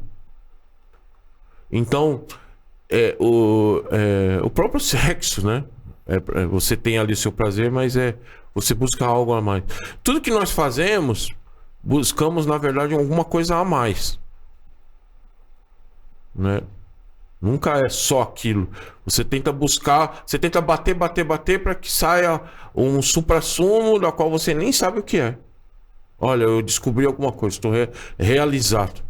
Então, o próprio sexo, né? Você tem ali o seu prazer, mas você busca algo a mais. Tudo que nós fazemos, buscamos, na verdade, alguma coisa a mais. Né? Nunca é só aquilo. Você tenta buscar, você tenta bater para que saia um suprassumo da qual você nem sabe o que é. Olha, eu descobri alguma coisa, estou realizado.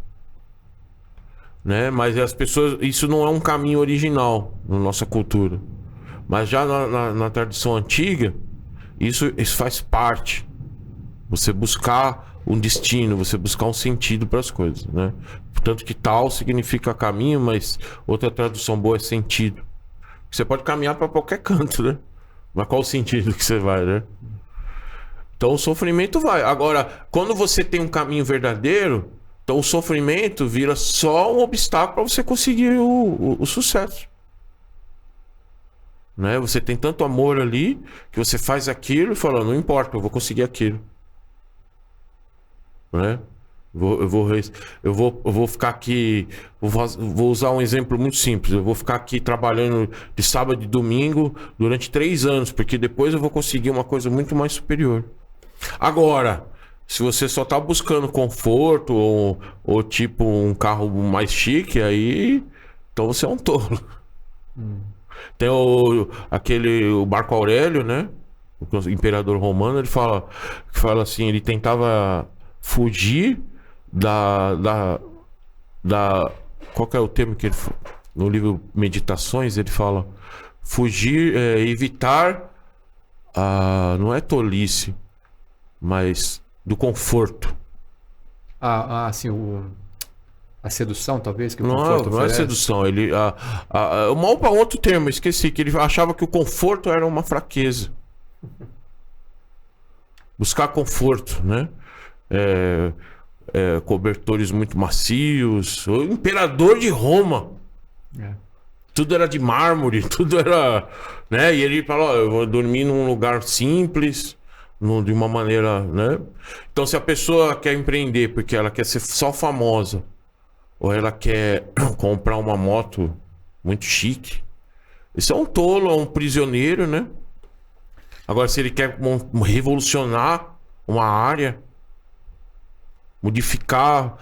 Né? Mas as pessoas, isso não é um caminho original na nossa cultura. Mas já na tradição antiga, isso faz parte. Você buscar um destino, você buscar um sentido para as coisas, né? Portanto que tal significa caminho, mas outra tradução boa é sentido. Você pode caminhar para qualquer canto, né? Mas qual o sentido que você vai, né? Então o sofrimento vai. Agora, quando você tem um caminho verdadeiro, então o sofrimento vira só um obstáculo para você conseguir o sucesso. Né? Você tem tanto amor ali que você faz aquilo e fala, não importa, eu vou conseguir aquilo. Né? Eu vou ficar aqui. Vou usar um exemplo muito simples. Eu vou ficar aqui trabalhando de sábado e domingo durante 3 anos, porque depois eu vou conseguir uma coisa muito mais superior. Agora, se você só tá buscando conforto ou tipo um carro mais chique, aí então você é um tolo. Tem o Marco Aurélio, né? O imperador romano, ele fala assim, ele tentava fugir qual que é o termo que ele no livro Meditações ele fala fugir, evitar não é tolice, mas do conforto. Assim, a sedução, talvez, que o não conforto é oferece. sedução. Ele mal para outro termo, esqueci, que ele achava que o conforto era uma fraqueza. Buscar conforto, né? Cobertores muito macios. O imperador de Roma. Tudo era de mármore, tudo era, né? E ele falou, eu vou dormir num lugar simples, de uma maneira, né? Então, se a pessoa quer empreender porque ela quer ser só famosa, ou ela quer comprar uma moto muito chique, isso é um tolo, é um prisioneiro, né? Agora, se ele quer revolucionar uma área, modificar,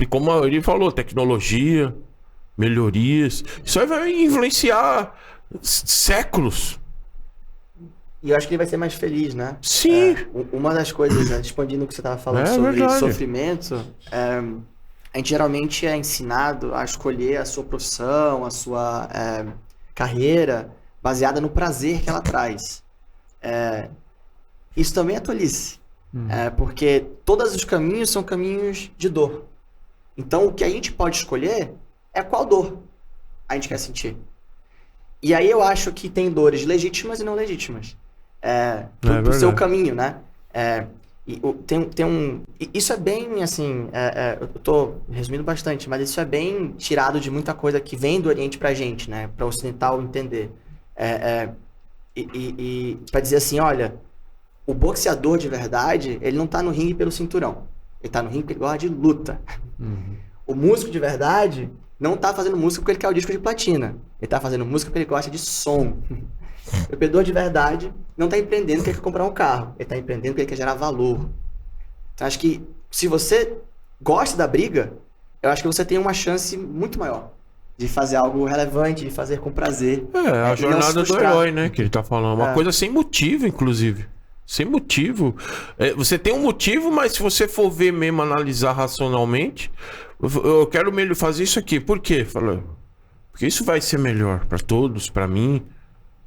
como ele falou, tecnologia, melhorias, isso aí vai influenciar séculos. E eu acho que ele vai ser mais feliz, né? Sim. Uma das coisas, né, expandindo o que você estava falando sobre verdade. sofrimento, a gente geralmente é ensinado a escolher a sua profissão, a sua carreira, baseada no prazer que ela traz. Isso também é tolice. Porque todos os caminhos são caminhos de dor. Então, o que a gente pode escolher é qual dor a gente quer sentir. E aí eu acho que tem dores legítimas e não legítimas. Pro seu caminho, né? Isso é bem, assim, eu tô resumindo bastante, mas isso é bem tirado de muita coisa que vem do Oriente pra gente, né? Pra ocidental entender. Pra dizer assim, olha, o boxeador de verdade, ele não tá no ringue pelo cinturão. Ele tá no ringue porque ele gosta de luta. O músico de verdade não tá fazendo música porque ele quer o disco de platina. Ele tá fazendo música porque ele gosta de som. O empreendedor de verdade não tá empreendendo porque ele quer comprar um carro. Ele tá empreendendo porque ele quer gerar valor. Então, acho que se você gosta da briga, eu acho que você tem uma chance muito maior de fazer algo relevante, de fazer com prazer. A jornada do herói, né? Que ele tá falando. Uma coisa sem motivo, inclusive. Sem motivo. Você tem um motivo, mas se você for ver mesmo, analisar racionalmente, eu quero fazer isso aqui. Por quê? Porque isso vai ser melhor para todos, para mim.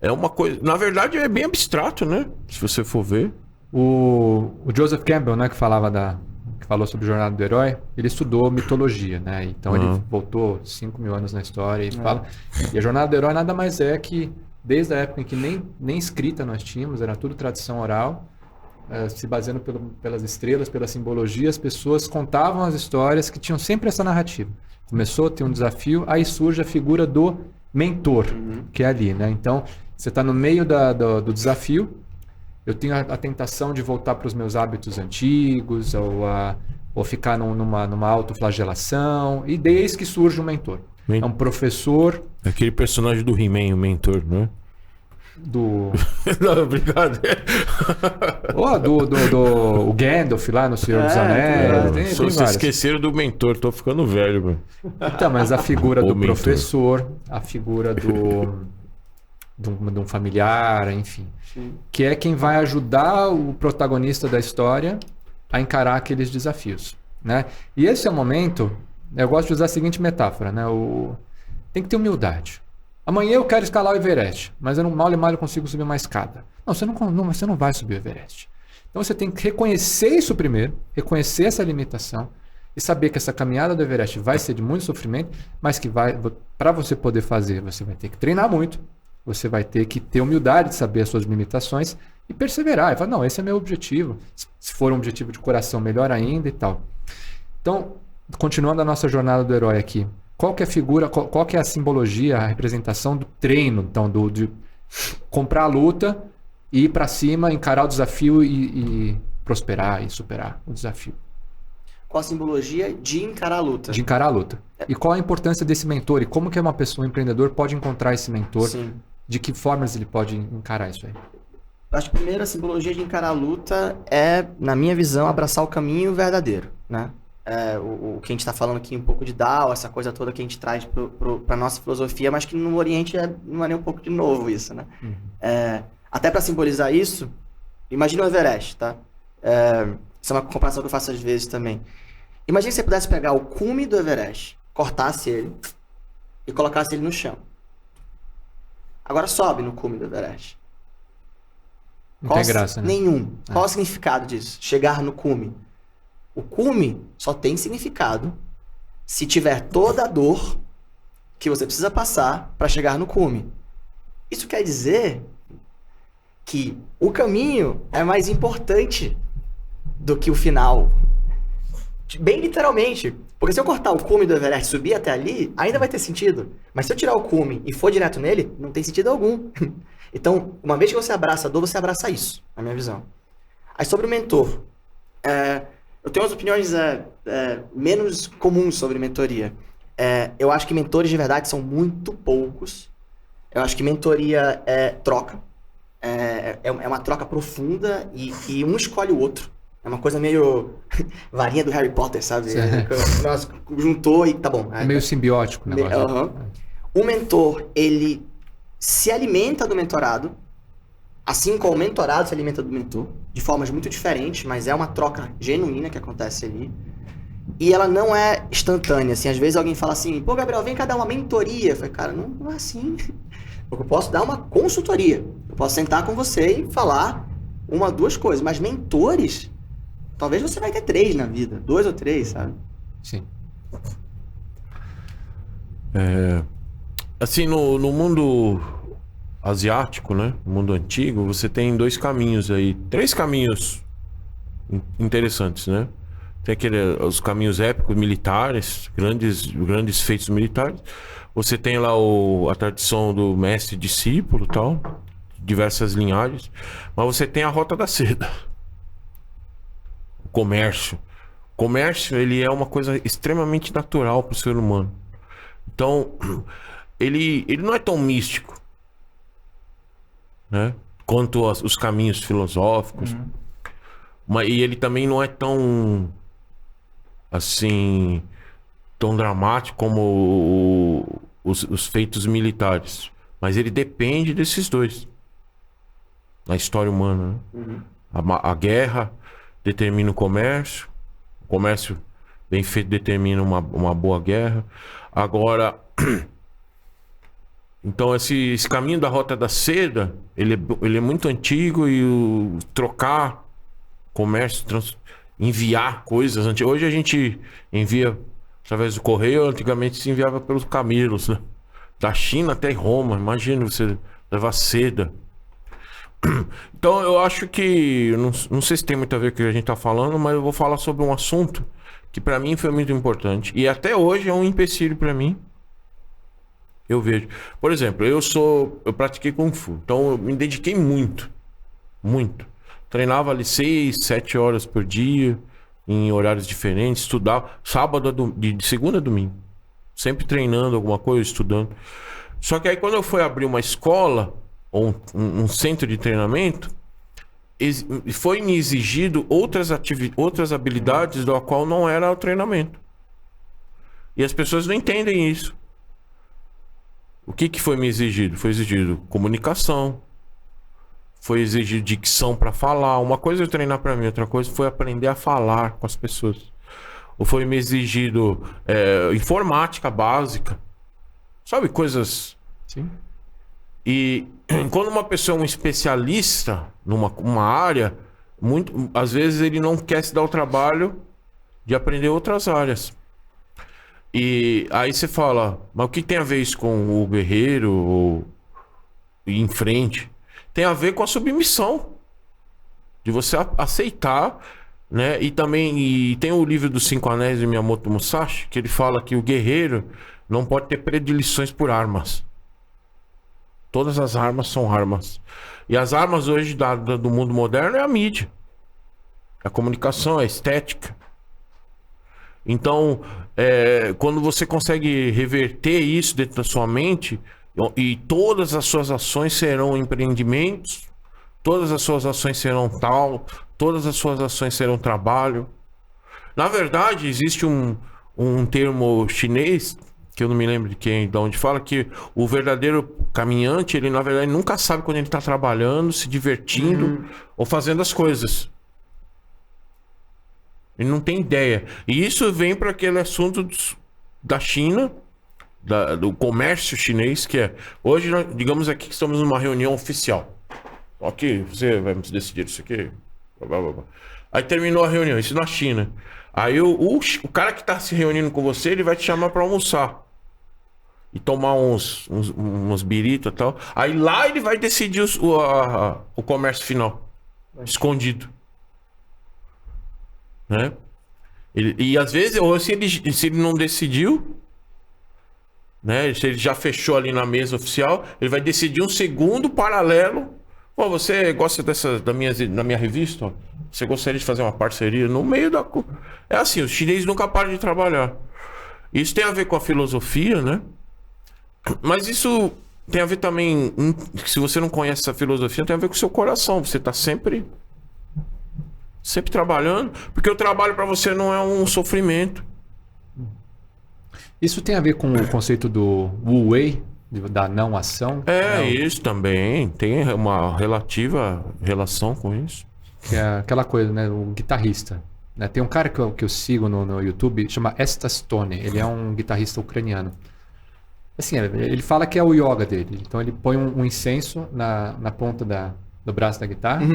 É uma coisa... Na verdade, é bem abstrato, né? Se você for ver. O Joseph Campbell, né, que falou sobre Jornada do Herói, ele estudou mitologia, né? Então ele voltou 5.000 anos na história e fala... E a Jornada do Herói nada mais é que, desde a época em que nem escrita nós tínhamos, era tudo tradição oral, se baseando pelas estrelas, pela simbologia, as pessoas contavam as histórias que tinham sempre essa narrativa. Começou a ter um desafio, aí surge a figura do mentor, que é ali, né? Então, você está no meio do desafio, eu tenho a tentação de voltar para os meus hábitos antigos, ou ficar numa autoflagelação, e desde que surge um mentor. É um professor... Aquele personagem do He-Man, o mentor, né? Não, obrigado. O Gandalf lá no Senhor dos Anéis. Vocês esqueceram do mentor, tô ficando velho, mano. Então, mas a figura do professor, a figura de um familiar, enfim. Sim. Que é quem vai ajudar o protagonista da história a encarar aqueles desafios, né? E esse é o momento, eu gosto de usar a seguinte metáfora, né? Tem que ter humildade. Amanhã eu quero escalar o Everest, mas eu mal e mal consigo subir uma escada. Não, você não vai subir o Everest. Então você tem que reconhecer isso primeiro, reconhecer essa limitação e saber que essa caminhada do Everest vai ser de muito sofrimento, mas que para você poder fazer, você vai ter que treinar muito, você vai ter que ter humildade de saber as suas limitações e perseverar. E falar, não, esse é meu objetivo. Se for um objetivo de coração, melhor ainda e tal. Então, continuando a nossa jornada do herói aqui, qual que é a figura, qual que é a simbologia, a representação do treino, então, de comprar a luta, ir para cima, encarar o desafio e prosperar e superar o desafio? Qual a simbologia de encarar a luta? De encarar a luta. E qual a importância desse mentor? E como que uma pessoa, um empreendedor, pode encontrar esse mentor? Sim. De que formas ele pode encarar isso aí? Acho que primeiro a simbologia de encarar a luta é, na minha visão, abraçar o caminho verdadeiro, né? O que a gente está falando aqui um pouco de Tao, essa coisa toda que a gente traz para a nossa filosofia, mas que no Oriente não é nem um pouco de novo isso, né? Até para simbolizar isso, imagina o Everest, tá? Isso é uma comparação que eu faço às vezes também. Imagina se você pudesse pegar o cume do Everest, cortasse ele e colocasse ele no chão. Agora sobe no cume do Everest. Não tem graça, né? Nenhum. Qual o significado disso? Chegar no cume. O cume só tem significado se tiver toda a dor que você precisa passar para chegar no cume. Isso quer dizer que o caminho é mais importante do que o final. Bem literalmente. Porque se eu cortar o cume do Everest e subir até ali, ainda vai ter sentido. Mas se eu tirar o cume e for direto nele, não tem sentido algum. Então, uma vez que você abraça a dor, você abraça isso, na minha visão. Aí sobre o mentor. Eu tenho umas opiniões menos comuns sobre mentoria. Eu acho que mentores de verdade são muito poucos. Eu acho que mentoria é troca. É uma troca profunda e um escolhe o outro. É uma coisa meio varinha do Harry Potter, sabe? Nossa, juntou e tá bom. É meio simbiótico o negócio. O mentor, ele se alimenta do mentorado, assim como o mentorado se alimenta do mentor, de formas muito diferentes, mas é uma troca genuína que acontece ali. E ela não é instantânea, assim. Às vezes alguém fala assim, pô, Gabriel, vem cá dar uma mentoria. Eu falei, cara, não é assim. Porque eu posso dar uma consultoria. Eu posso sentar com você e falar uma, duas coisas. Mas mentores... Talvez você vai ter 3 na vida, 2 ou 3, sabe? Sim. Assim, no mundo asiático, né? No mundo antigo, você tem 2 caminhos aí. 3 caminhos interessantes, né? Tem os caminhos épicos militares, grandes feitos militares. Você tem lá a tradição do mestre e discípulo, tal, diversas linhagens. Mas você tem a Rota da Seda. O comércio. O comércio, ele é uma coisa extremamente natural para o ser humano. Então, ele não é tão místico, né? Quanto os caminhos filosóficos. E ele também não é tão, assim, tão dramático como os feitos militares. Mas ele depende desses dois. Na história humana, né? A guerra determina o comércio bem feito determina uma boa guerra. Agora, então esse caminho da Rota da Seda, ele é muito antigo, e o trocar comércio, enviar coisas. Hoje a gente envia através do correio, antigamente se enviava pelos camelos, né? Da China até Roma. Imagina você levar seda. Então eu acho que, não sei se tem muito a ver com o que a gente tá falando, mas eu vou falar sobre um assunto que para mim foi muito importante e até hoje é um empecilho para mim. Eu vejo, por exemplo, eu pratiquei Kung Fu, então eu me dediquei muito. Treinava ali 6, 7 horas por dia, em horários diferentes, estudava sábado, de segunda a domingo, sempre treinando alguma coisa, estudando. Só que aí quando eu fui abrir uma escola ou um centro de treinamento, foi me exigido outras habilidades do qual não era o treinamento. E as pessoas não entendem isso. O que foi me exigido? Foi exigido comunicação, foi exigido dicção para falar. Uma coisa é treinar para mim, outra coisa foi aprender a falar com as pessoas. Ou foi me exigido informática básica, sabe, coisas. Sim. E quando uma pessoa é um especialista numa área, às vezes ele não quer se dar o trabalho de aprender outras áreas. E aí você fala, mas o que tem a ver isso com o guerreiro ou ir em frente? Tem a ver com a submissão, de você aceitar, né? E também tem o livro dos 5 Anéis de Miyamoto Musashi, que ele fala que o guerreiro não pode ter predileções por armas. Todas as armas são armas. E as armas hoje do mundo moderno é a mídia, a comunicação, a estética. Então, quando você consegue reverter isso dentro da sua mente, e todas as suas ações serão empreendimentos, todas as suas ações serão todas as suas ações serão trabalho. Na verdade, existe um termo chinês, que eu não me lembro de onde fala, que o verdadeiro caminhante, ele na verdade nunca sabe quando ele está trabalhando, se divertindo ou fazendo as coisas. Ele não tem ideia. E isso vem para aquele assunto da China, do comércio chinês, que é... Hoje, digamos aqui que estamos numa reunião oficial. Ok, você vai decidir isso aqui. Blá, blá, blá. Aí terminou a reunião, isso na China. Aí o cara que está se reunindo com você, ele vai te chamar para almoçar. E tomar uns birita e tal. Aí lá ele vai decidir o comércio final. Escondido. Né? E às vezes, ou se ele não decidiu, né? Se ele já fechou ali na mesa oficial, ele vai decidir um segundo paralelo. Pô, você gosta da minha revista? Ó? Você gostaria de fazer uma parceria no meio da... É assim, os chineses nunca param de trabalhar. Isso tem a ver com a filosofia, né? Mas isso tem a ver também... Se você não conhece essa filosofia, tem a ver com o seu coração. Você está sempre trabalhando, porque o trabalho para você não é um sofrimento. Isso tem a ver com o conceito do Wu Wei, da não ação? Isso também. Tem uma relativa relação com isso. Que é aquela coisa, né? O guitarrista. Né? Tem um cara que eu sigo no YouTube, chama Esta Stone. Ele é um guitarrista ucraniano. Assim, ele fala que é o yoga dele. Então ele põe um incenso na ponta do braço da guitarra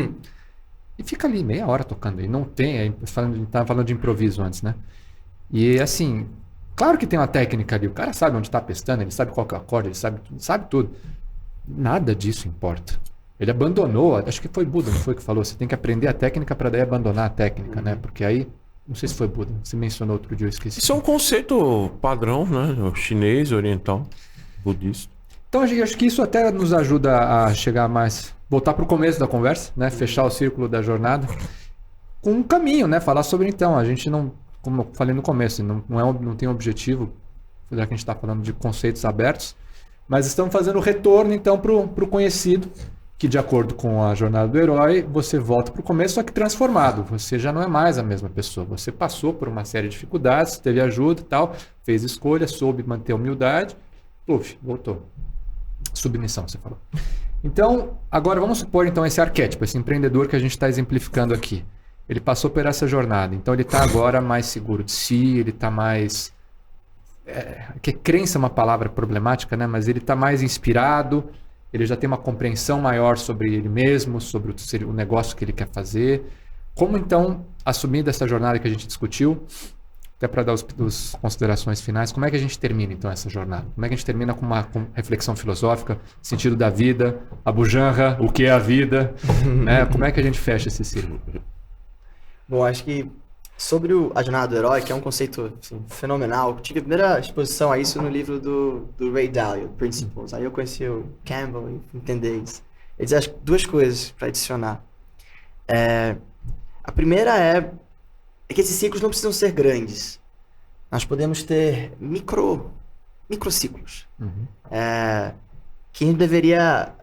e fica ali meia hora tocando. E não tem... Estava falando de improviso antes, né? E assim... Claro que tem uma técnica ali, o cara sabe onde está pestando, ele sabe qual que é o acorde, ele sabe tudo. Nada disso importa. Ele abandonou, acho que foi Buda, não foi que falou? Você tem que aprender a técnica para daí abandonar a técnica, né? Porque aí, não sei se foi Buda, você mencionou outro dia, eu esqueci. Isso é um conceito padrão, né? Chinês, oriental, budista. Então, acho que isso até nos ajuda a chegar mais, voltar para o começo da conversa, né? Fechar o círculo da jornada com um caminho, né? Falar sobre então, a gente não, como eu falei no começo, não tem um objetivo, já que a gente está falando de conceitos abertos, mas estamos fazendo o retorno então para o conhecido, que de acordo com a jornada do herói, você volta para o começo, só que transformado. Você já não é mais a mesma pessoa. Você passou por uma série de dificuldades, teve ajuda e tal, fez escolha, soube manter a humildade, voltou. Submissão, você falou. Então, agora vamos supor então esse arquétipo, esse empreendedor que a gente está exemplificando aqui. Ele passou por essa jornada, então ele está agora mais seguro de si, ele está mais... que crença é uma palavra problemática, né? Mas ele está mais inspirado, ele já tem uma compreensão maior sobre ele mesmo, sobre o negócio que ele quer fazer. Como então, assumindo essa jornada que a gente discutiu, até para dar as considerações finais, como é que a gente termina então essa jornada? Como é que a gente termina com uma reflexão filosófica, sentido da vida, a bujanra, o que é a vida, né? Como é que a gente fecha esse círculo? Bom, acho que sobre a jornada do herói, que é um conceito assim, fenomenal, eu tive a primeira exposição a isso no livro do Ray Dalio, Principles. Aí eu conheci o Campbell e entender isso. Ele diz acho, duas coisas para adicionar. A primeira é que esses ciclos não precisam ser grandes. Nós podemos ter microciclos. Que a gente deveria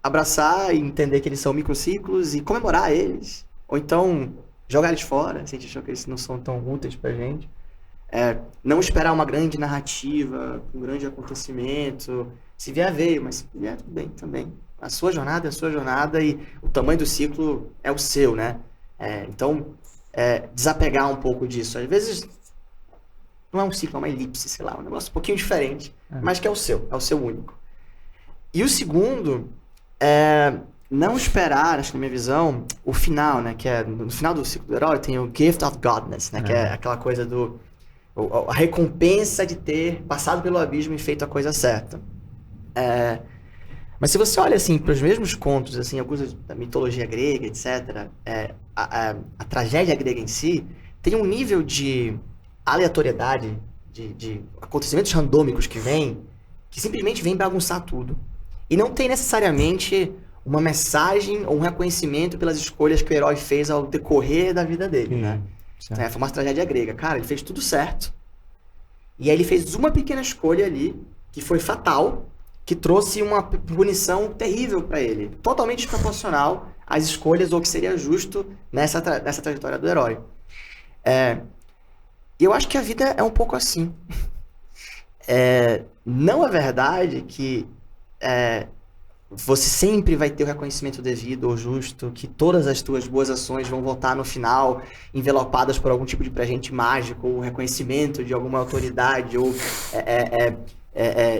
abraçar e entender que eles são microciclos e comemorar eles. Ou então jogar eles fora, se a gente achou que eles não são tão úteis pra gente. Não esperar uma grande narrativa, um grande acontecimento. Se vier, veio, mas se vier, tudo bem também. A sua jornada é a sua jornada e o tamanho do ciclo é o seu, né? Então, desapegar um pouco disso. Às vezes, não é um ciclo, é uma elipse, sei lá, um negócio um pouquinho diferente, mas que é o seu único. E o segundo não esperar, acho que na minha visão, o final, né? Que é, no final do ciclo do herói tem o Gift of Godness, né? Que é aquela coisa a recompensa de ter passado pelo abismo e feito a coisa certa. Mas se você olha, assim, para os mesmos contos, assim, alguns da mitologia grega, etc., a tragédia grega em si tem um nível de aleatoriedade, de acontecimentos randômicos que simplesmente vem bagunçar tudo. E não tem necessariamente uma mensagem ou um reconhecimento pelas escolhas que o herói fez ao decorrer da vida dele, né? Foi uma tragédia grega. Cara, ele fez tudo certo. E aí ele fez uma pequena escolha ali, que foi fatal, que trouxe uma punição terrível para ele. Totalmente desproporcional às escolhas ou que seria justo nessa trajetória do herói. E eu acho que a vida é um pouco assim. Não é verdade que você sempre vai ter o reconhecimento devido ou justo, que todas as tuas boas ações vão voltar no final envelopadas por algum tipo de presente mágico, ou reconhecimento de alguma autoridade ou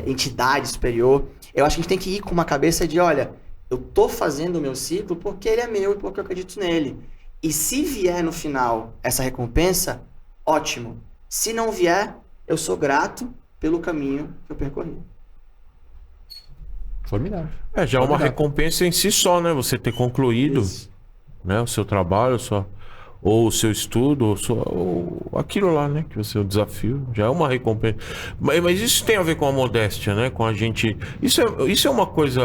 entidade superior. Eu acho que a gente tem que ir com uma cabeça de, olha, eu tô fazendo o meu ciclo porque ele é meu e porque eu acredito nele. E se vier no final essa recompensa, ótimo. Se não vier, eu sou grato pelo caminho que eu percorri. Formidável. Já é uma recompensa em si só, né? Você ter concluído, né, o seu trabalho, ou o seu estudo, ou aquilo lá, né? Que você, o desafio, já é uma recompensa. Mas isso tem a ver com a modéstia, né? Com a gente. Isso é uma coisa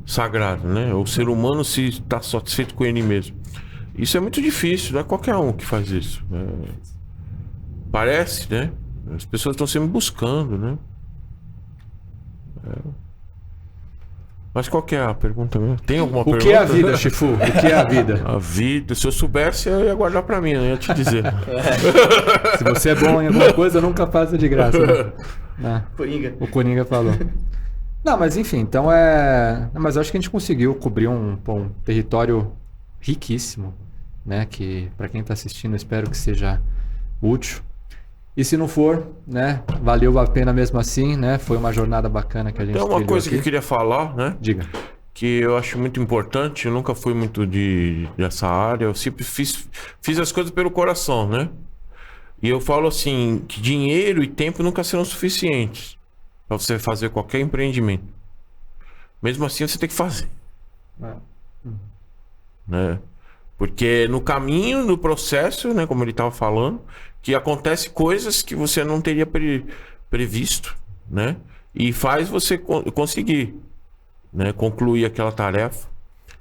sagrada, né? O ser humano se está satisfeito com ele mesmo. Isso é muito difícil, não é qualquer um que faz isso. Parece, né? As pessoas estão sempre buscando, né? Mas qual que é a pergunta mesmo? Tem alguma pergunta? O que é a vida, Shifu? O que é a vida? A vida, se eu soubesse, eu ia guardar pra mim, eu ia te dizer. Se você é bom em alguma coisa, nunca faça de graça. Né? Coringa. O Coringa falou. Não, mas enfim, então mas eu acho que a gente conseguiu cobrir um território riquíssimo, né? Que para quem tá assistindo, eu espero que seja útil. E se não for, né, valeu a pena mesmo assim, né? Foi uma jornada bacana que a gente trilhou. Tem uma coisa aqui que eu queria falar, né? Diga. Que eu acho muito importante, eu nunca fui muito dessa área, eu sempre fiz as coisas pelo coração, né? E eu falo assim, que dinheiro e tempo nunca serão suficientes para você fazer qualquer empreendimento. mesmo assim você tem que fazer. É. Né? Porque no caminho, no processo, né, como ele estava falando, que acontece coisas que você não teria previsto, né? E faz você conseguir, né, concluir aquela tarefa.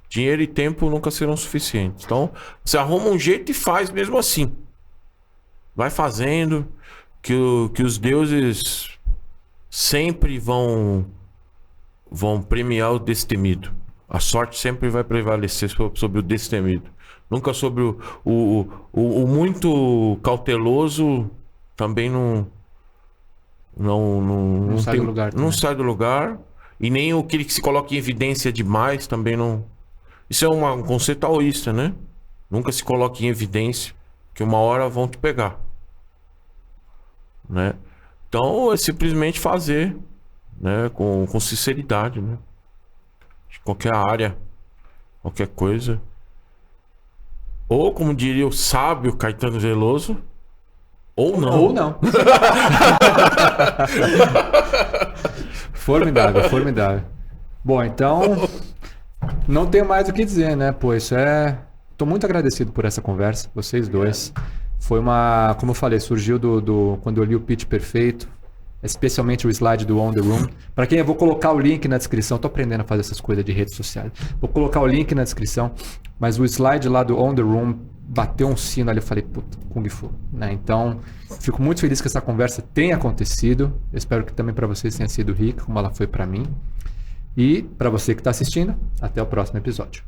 Dinheiro e tempo nunca serão suficientes. Então, você arruma um jeito e faz mesmo assim. Vai fazendo, que os deuses sempre vão premiar o destemido. A sorte sempre vai prevalecer sobre o destemido. Nunca sobre o muito cauteloso também não sai do lugar também. Não sai do lugar. E nem aquele que se coloca em evidência demais também não. Isso é um conceito taoísta, né? Nunca se coloque em evidência, que uma hora vão te pegar. Né? Então é simplesmente fazer, né? Com sinceridade, né? De qualquer área, qualquer coisa. Ou, como diria o sábio Caetano Veloso, ou não. Ou não. Formidável, formidável. Bom, então, não tenho mais o que dizer, né? Pô, isso é... Tô muito agradecido por essa conversa, vocês dois. Foi uma... Como eu falei, surgiu quando eu li o pitch perfeito, especialmente o slide do On The Room. Para quem eu vou colocar o link na descrição, tô aprendendo a fazer essas coisas de redes sociais. Vou colocar o link na descrição, mas o slide lá do On The Room bateu um sino ali, eu falei, puta, Kung Fu, né? Então, fico muito feliz que essa conversa tenha acontecido. Eu espero que também para vocês tenha sido rica, como ela foi para mim. E para você que está assistindo, até o próximo episódio.